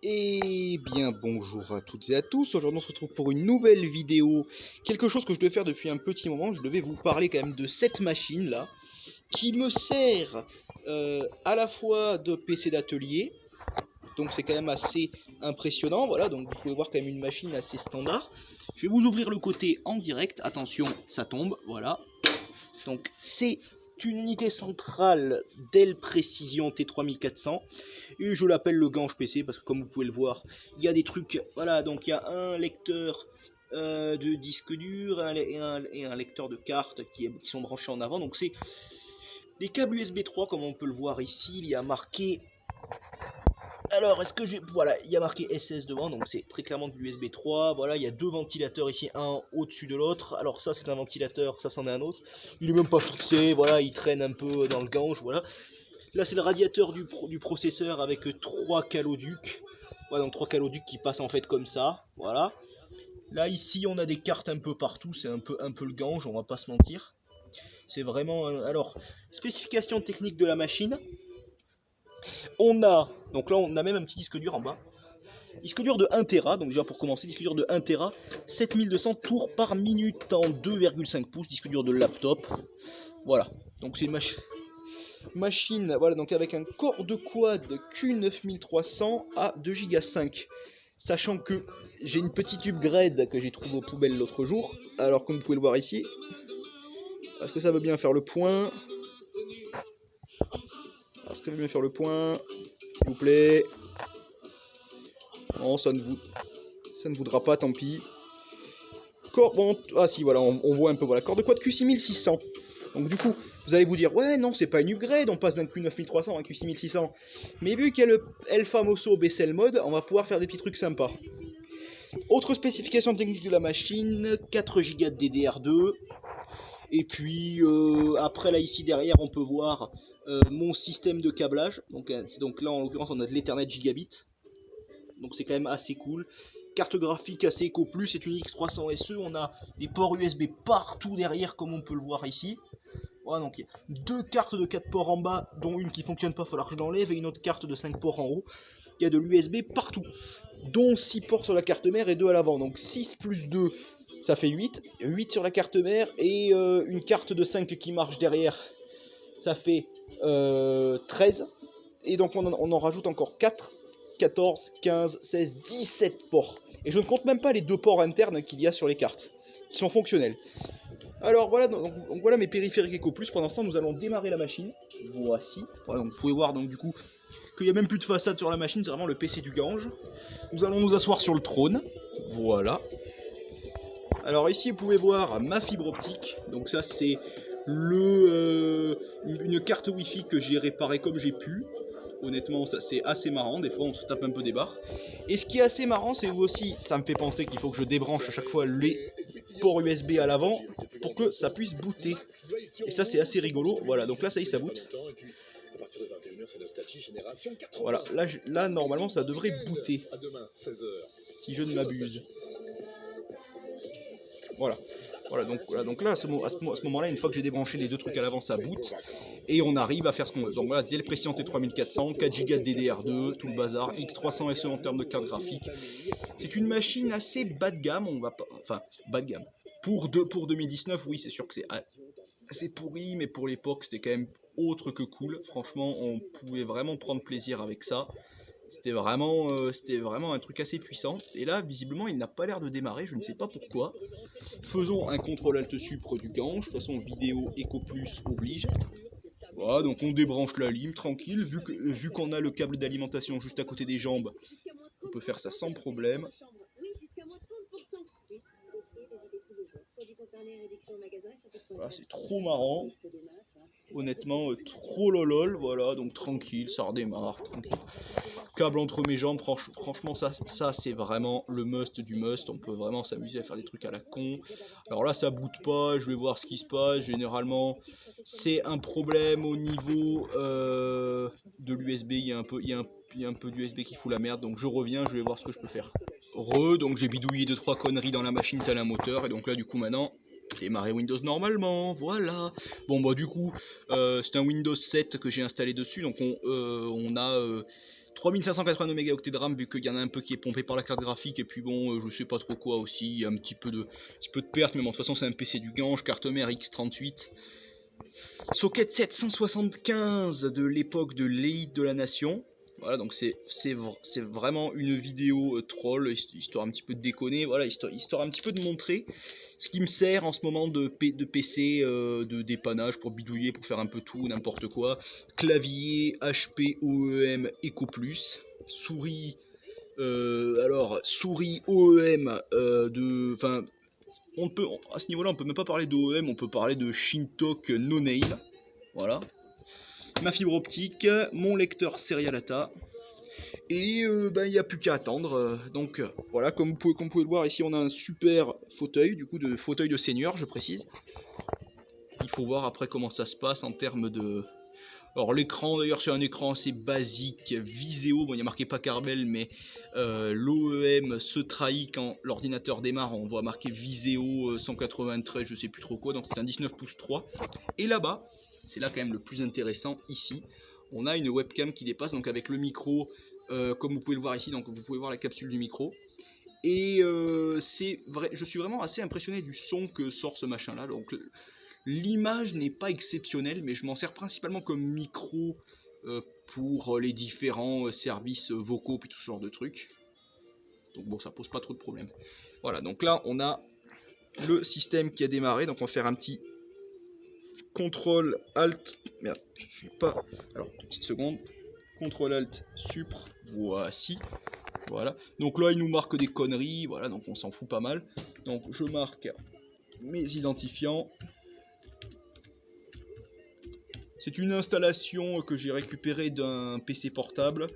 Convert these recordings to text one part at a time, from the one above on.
Eh bien bonjour à toutes et à tous, aujourd'hui on se retrouve pour une nouvelle vidéo, quelque chose que je devais faire depuis un petit moment. Je devais vous parler quand même de cette machine là, qui me sert à la fois de PC d'atelier, donc c'est quand même assez impressionnant, voilà, donc vous pouvez voir quand même une machine assez standard. Je vais vous ouvrir le côté en direct, attention ça tombe, voilà. Donc c'est une unité centrale Dell Precision T3400 et je l'appelle le gange PC parce que comme vous pouvez le voir, il y a des trucs, voilà, donc il y a un lecteur de disque dur et un lecteur de cartes qui sont branchés en avant, donc c'est des câbles USB 3 comme on peut le voir ici. Il y a marqué, alors est-ce que j'ai, voilà, il y a marqué SS devant, donc c'est très clairement de l'USB 3. Voilà, il y a deux ventilateurs ici, un au-dessus de l'autre. Alors ça c'est un ventilateur, ça c'en est un autre. Il est même pas fixé, voilà, il traîne un peu dans le gange, voilà. Là c'est le radiateur du processeur avec trois caloducs. Voilà, donc trois caloducs qui passent en fait comme ça, voilà. Là ici on a des cartes un peu partout, c'est un peu le gange, on va pas se mentir. C'est vraiment, alors, spécification technique de la machine. On a, donc là on a même un petit disque dur en bas. Disque dur de 1 Tera, donc déjà pour commencer, disque dur de 1 Tera, 7200 tours par minute en 2,5 pouces, disque dur de laptop. Voilà, donc c'est une machine, voilà, donc avec un corps de quad Q9300 à 2 Go 5. Sachant que j'ai une petite upgrade que j'ai trouvée aux poubelles l'autre jour, alors comme vous pouvez le voir ici. Est-ce que ça veut bien faire le point? Est-ce que ça veut bien faire le point, s'il vous plaît? Non, ça ne voudra pas, tant pis. Bon, ah si, voilà, on voit un peu, voilà, corps de quad Q6600. Donc du coup, vous allez vous dire, ouais, non, c'est pas une upgrade, on passe d'un Q9300 à un Q6600. Mais vu qu'il y a le El Famoso Bessel Mode, on va pouvoir faire des petits trucs sympas. Autre spécification technique de la machine, 4 Go de DDR2. Et puis après là ici derrière on peut voir mon système de câblage. Donc là en l'occurrence on a de l'Ethernet Gigabit. Donc c'est quand même assez cool. Carte graphique assez Eco Plus, c'est une X300 SE. On a des ports USB partout derrière comme on peut le voir ici. Voilà, donc il y a deux cartes de 4 ports en bas, dont une qui fonctionne pas, il va falloir que je l'enlève, et une autre carte de 5 ports en haut. Il y a de l'USB partout, dont 6 ports sur la carte mère et 2 à l'avant. Donc 6 plus 2, ça fait 8. 8 sur la carte mère et une carte de 5 qui marche derrière, ça fait 13. Et donc on en rajoute encore 4, 14, 15, 16, 17 ports. Et je ne compte même pas les 2 ports internes qu'il y a sur les cartes, qui sont fonctionnels. Alors voilà, donc voilà mes périphériques Eco Plus. Pendant ce temps, nous allons démarrer la machine. Voici. Voilà, donc vous pouvez voir donc du coup qu'il n'y a même plus de façade sur la machine, c'est vraiment le PC du gange. Nous allons nous asseoir sur le trône. Voilà. Alors ici vous pouvez voir ma fibre optique. Donc ça c'est une carte Wi-Fi que j'ai réparée comme j'ai pu. Honnêtement ça c'est assez marrant, des fois on se tape un peu des barres. Et ce qui est assez marrant c'est aussi, ça me fait penser qu'il faut que je débranche à chaque fois les ports USB à l'avant pour que ça puisse booter. Et ça c'est assez rigolo, voilà, donc là ça y est, ça boot. Voilà, là normalement ça devrait booter, si je ne m'abuse. Voilà. Donc là, à ce moment-là, une fois que j'ai débranché les deux trucs à l'avant, ça boot. Et on arrive à faire ce qu'on veut. Donc voilà, Dell Precision T3400, 4 Go de DDR2, tout le bazar, X300 SE en termes de carte graphique. C'est une machine assez bas de gamme, on va pas... Enfin, bas de gamme. Pour 2019, oui, c'est sûr que c'est assez pourri, mais pour l'époque, c'était quand même autre que cool. Franchement, on pouvait vraiment prendre plaisir avec ça. C'était vraiment un truc assez puissant. Et là, visiblement, il n'a pas l'air de démarrer, je ne sais pas pourquoi. Faisons un CTRL Alt Sup du gange. De toute façon, vidéo Eco Plus oblige. Voilà, donc on débranche la lime, tranquille. Vu qu'on a le câble d'alimentation juste à côté des jambes, on peut faire ça sans problème. Voilà, c'est trop marrant. Honnêtement, trop lolol. Voilà, donc tranquille, ça redémarre, tranquille. Câble entre mes jambes, franchement ça c'est vraiment le must du must. On peut vraiment s'amuser à faire des trucs à la con. Alors là ça boot pas, je vais voir ce qui se passe. Généralement c'est un problème au niveau de l'USB, il y a un peu d'USB qui fout la merde, donc je reviens, je vais voir ce que je peux faire. Donc j'ai bidouillé 2-3 conneries dans la machine tel un moteur, et donc là du coup maintenant démarrer Windows normalement, voilà. Bon bah du coup c'est un Windows 7 que j'ai installé dessus, donc on a 3582 mégaoctets de RAM vu qu'il y en a un peu qui est pompé par la carte graphique et puis bon je sais pas trop quoi aussi, il y a un petit peu de perte mais bon de toute façon c'est un PC du Gange, carte mère X38, socket 775 de l'époque de l'élite de la nation. Voilà, donc c'est vraiment une vidéo troll, histoire un petit peu de déconner, voilà, histoire un petit peu de montrer ce qui me sert en ce moment de PC de dépannage pour bidouiller, pour faire un peu tout, n'importe quoi. Clavier HP OEM Eco Plus, souris, souris OEM enfin, à ce niveau-là, on peut même pas parler d'OEM, on peut parler de Shintok No Nail, voilà. Ma fibre optique, mon lecteur Serial ATA. Et il n'y a plus qu'à attendre. Donc voilà, comme vous pouvez le voir ici, on a un super fauteuil, du coup de fauteuil de senior, je précise. Il faut voir après comment ça se passe en termes de... Alors l'écran d'ailleurs c'est un écran assez basique, Viseo, bon il n'y a marqué pas Carbel mais l'OEM se trahit quand l'ordinateur démarre, on voit marqué Viseo 193 je sais plus trop quoi, donc c'est un 19 pouces 3. Et là-bas, c'est là quand même le plus intéressant ici, on a une webcam qui dépasse donc avec le micro, comme vous pouvez le voir ici, donc vous pouvez voir la capsule du micro. Et c'est vrai, je suis vraiment assez impressionné du son que sort ce machin là, donc l'image n'est pas exceptionnelle, mais je m'en sers principalement comme micro pour les différents services vocaux et tout ce genre de trucs. Donc bon, ça pose pas trop de problèmes. Voilà, donc là on a le système qui a démarré, donc on va faire un petit contrôle alt. Merde, je suis pas. Alors, une petite seconde. Contrôle alt supr. Voici. Voilà. Donc là, il nous marque des conneries. Voilà, donc on s'en fout pas mal. Donc je marque mes identifiants. C'est une installation que j'ai récupérée d'un PC portable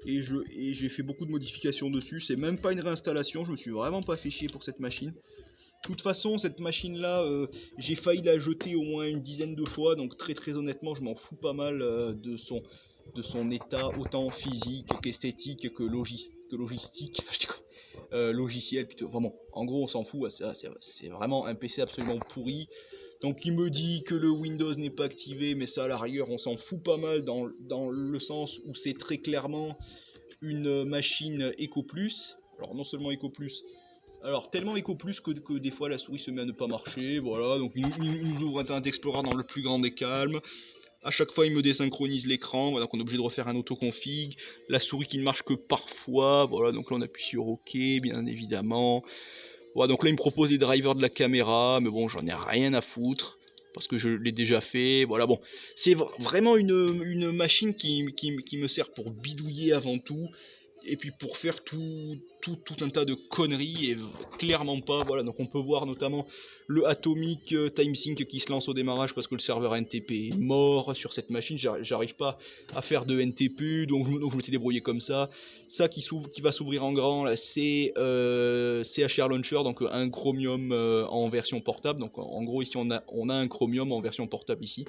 et j'ai fait beaucoup de modifications dessus. C'est même pas une réinstallation, je me suis vraiment pas fait chier pour cette machine. De toute façon, cette machine là, j'ai failli la jeter au moins une dizaine de fois, donc très honnêtement, je m'en fous pas mal de son état, autant physique qu'esthétique que logistique, logiciel plutôt. Vraiment, en gros, on s'en fout, c'est vraiment un PC absolument pourri. Donc il me dit que le Windows n'est pas activé, mais ça à la rigueur on s'en fout pas mal dans le sens où c'est très clairement une machine Eco Plus. Alors non seulement Eco Plus, alors tellement Eco Plus que des fois la souris se met à ne pas marcher, voilà, donc il nous ouvre Internet Explorer dans le plus grand des calmes. À chaque fois il me désynchronise l'écran, voilà, donc on est obligé de refaire un autoconfig. La souris qui ne marche que parfois, voilà, donc là on appuie sur OK bien évidemment. Voilà, donc là il me propose les drivers de la caméra, mais bon j'en ai rien à foutre, parce que je l'ai déjà fait, voilà bon. C'est vraiment une machine qui me sert pour bidouiller avant tout, et puis pour faire tout un tas de conneries, et clairement pas, voilà. Donc on peut voir notamment le Atomic TimeSync qui se lance au démarrage parce que le serveur NTP est mort sur cette machine, j'arrive pas à faire de NTP, donc je me suis débrouillé comme ça. Ça qui va s'ouvrir en grand, là, c'est CHR Launcher, donc un Chromium en version portable, donc en gros ici on a un Chromium en version portable ici.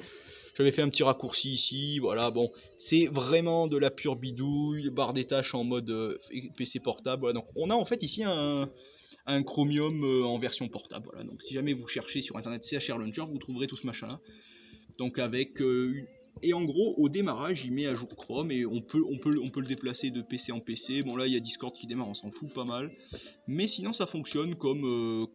J'avais fait un petit raccourci ici, voilà, bon, c'est vraiment de la pure bidouille, barre des tâches en mode PC portable, voilà, donc on a en fait ici un Chromium en version portable, voilà, donc si jamais vous cherchez sur internet CHR Launcher, vous trouverez tout ce machin là, donc avec et en gros au démarrage il met à jour Chrome et on peut le déplacer de PC en PC. Bon là il y a Discord qui démarre, on s'en fout pas mal, mais sinon ça fonctionne comme un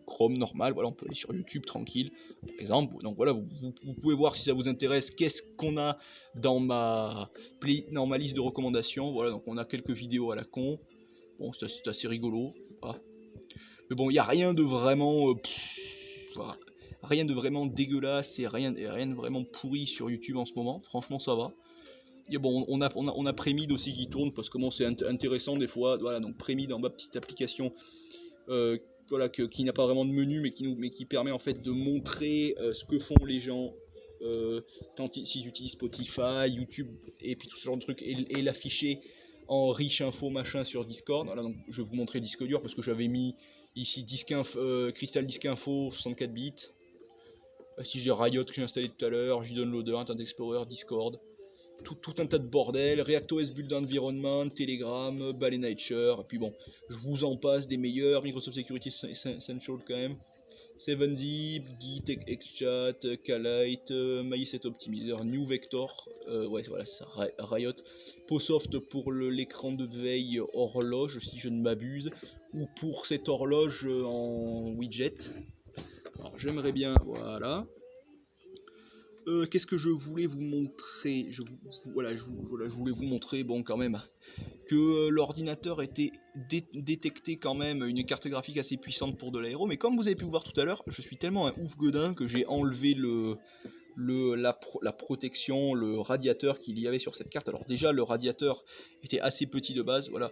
Chrome normal, voilà, on peut aller sur YouTube tranquille par exemple. Donc voilà, vous pouvez voir si ça vous intéresse qu'est-ce qu'on a dans ma liste de recommandations. Voilà, donc on a quelques vidéos à la con, bon c'est assez rigolo, voilà. Mais bon il n'y a rien de vraiment voilà, rien de vraiment dégueulasse et rien de vraiment pourri sur YouTube en ce moment, franchement ça va. Et bon, on a Premid aussi qui tourne parce que bon, c'est intéressant des fois, voilà, donc Premid dans ma petite application, voilà, qui n'a pas vraiment de menu mais qui permet en fait de montrer ce que font les gens s'ils utilisent Spotify, YouTube et puis tout ce genre de trucs, et l'afficher en riche info machin sur Discord. Voilà, donc je vais vous montrer Disque dur parce que j'avais mis ici Crystal Disk Info 64 bits. Si j'ai Riot que j'ai installé tout à l'heure, JDownloader, Internet Explorer, Discord, tout un tas de bordel, ReactOS Build Environment, Telegram, Ballet Nature, et puis bon, je vous en passe des meilleurs, Microsoft Security Essential quand même, 7zip, Git, Xchat, Kalight, MySet Optimizer, New Vector, ouais voilà c'est ça, Riot, Posoft pour l'écran de veille horloge si je ne m'abuse, ou pour cette horloge en widget. Alors j'aimerais bien, voilà. Qu'est-ce que je voulais vous montrer? Voilà, je voulais vous montrer, bon quand même, que l'ordinateur était détecté quand même une carte graphique assez puissante pour de l'aéro, mais comme vous avez pu voir tout à l'heure, je suis tellement un ouf godin que j'ai enlevé la protection, le radiateur qu'il y avait sur cette carte. Alors déjà le radiateur était assez petit de base, voilà.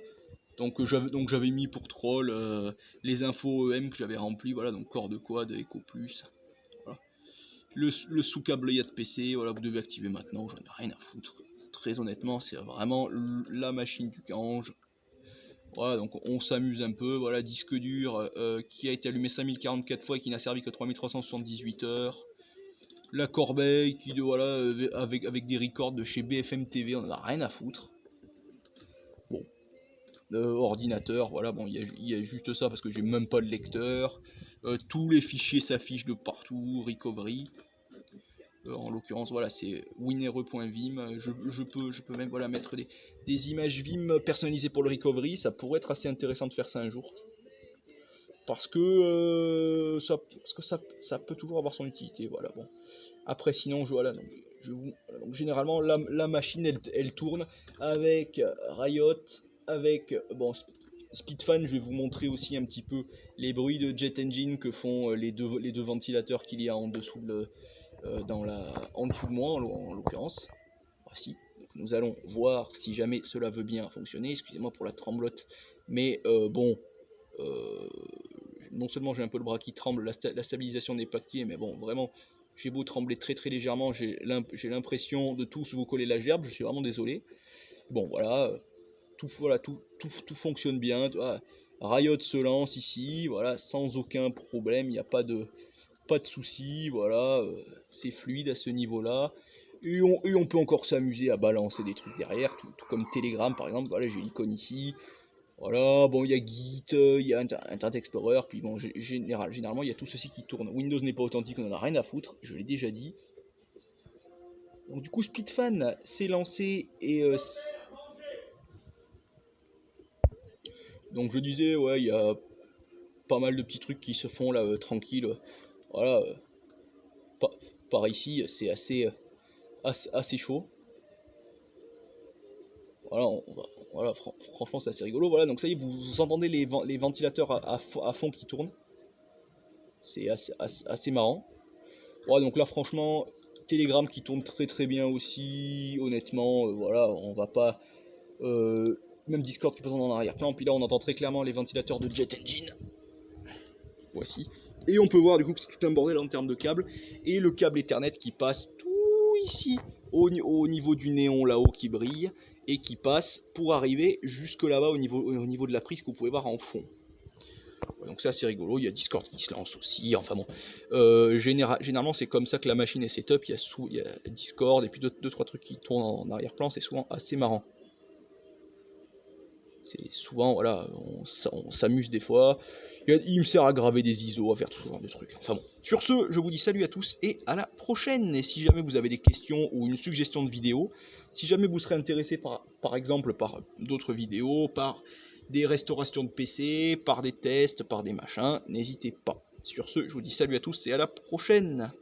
Donc j'avais mis pour troll les infos EM que j'avais remplies, voilà, donc corps de quad, Eco Plus. Voilà. Le sous-câble IAT PC, voilà, vous devez activer maintenant, j'en ai rien à foutre. Très honnêtement, c'est vraiment la machine du Kange. Voilà, donc on s'amuse un peu, voilà, disque dur qui a été allumé 5044 fois et qui n'a servi que 3378 heures. La corbeille qui, voilà, avec des records de chez BFM TV, on en a rien à foutre. Bon, ordinateur, voilà, bon, il y a juste ça parce que j'ai même pas de lecteur. Tous les fichiers s'affichent de partout, recovery. En l'occurrence, voilà, c'est winere.vim. Je peux même, voilà, mettre des images Vim personnalisées pour le recovery. Ça pourrait être assez intéressant de faire ça un jour. Parce que ça peut toujours avoir son utilité. Voilà, bon. Après, sinon, voilà, donc, généralement, la machine, elle tourne avec Riot, avec, bon, Speedfan. Je vais vous montrer aussi un petit peu les bruits de Jet Engine que font les deux ventilateurs qu'il y a en dessous de en dessous de moi en l'occurrence. Voici. Donc, nous allons voir si jamais cela veut bien fonctionner. Excusez-moi pour la tremblote, mais bon, non seulement j'ai un peu le bras qui tremble, la stabilisation n'est pas activée, mais bon, vraiment, j'ai beau trembler très très légèrement, j'ai l'impression de tous vous coller la gerbe. Je suis vraiment désolé. Bon, voilà, tout fonctionne bien. Riot se lance ici, voilà, sans aucun problème. Il n'y a pas de soucis, voilà, c'est fluide à ce niveau-là. Et on peut encore s'amuser à balancer des trucs derrière, tout comme Telegram par exemple. Voilà, j'ai l'icône ici. Voilà, bon, il y a Git, il y a Internet Explorer, puis bon, généralement, il y a tout ceci qui tourne. Windows n'est pas authentique, on en a rien à foutre, je l'ai déjà dit. Donc du coup, Speedfan s'est lancé et... donc je disais, ouais, il y a pas mal de petits trucs qui se font là, tranquille. Voilà, par ici, c'est assez chaud. Voilà, voilà, franchement c'est assez rigolo. Voilà, donc ça y est, vous entendez les ventilateurs à fond qui tournent. C'est assez marrant. Voilà, donc là franchement, Telegram qui tourne très très bien aussi. Honnêtement, voilà, on va pas... même Discord qui passe en arrière-plan. Puis là on entend très clairement les ventilateurs de Jet Engine. Voici. Et on peut voir du coup que c'est tout un bordel en termes de câbles. Et le câble Ethernet qui passe tout ici, au niveau du néon là-haut qui brille, et qui passe pour arriver jusque là-bas au niveau de la prise que vous pouvez voir en fond. Donc ça c'est rigolo, il y a Discord qui se lance aussi, enfin bon, généralement c'est comme ça que la machine est setup, il y a Discord et puis deux trois trucs qui tournent en arrière-plan, c'est souvent assez marrant. C'est souvent, voilà, on s'amuse des fois, il me sert à graver des ISO, à faire tout ce genre de trucs. Enfin bon, sur ce, je vous dis salut à tous et à la prochaine. Et si jamais vous avez des questions ou une suggestion de vidéo, si jamais vous serez intéressé par exemple par d'autres vidéos, par des restaurations de PC, par des tests, par des machins, n'hésitez pas. Sur ce, je vous dis salut à tous et à la prochaine.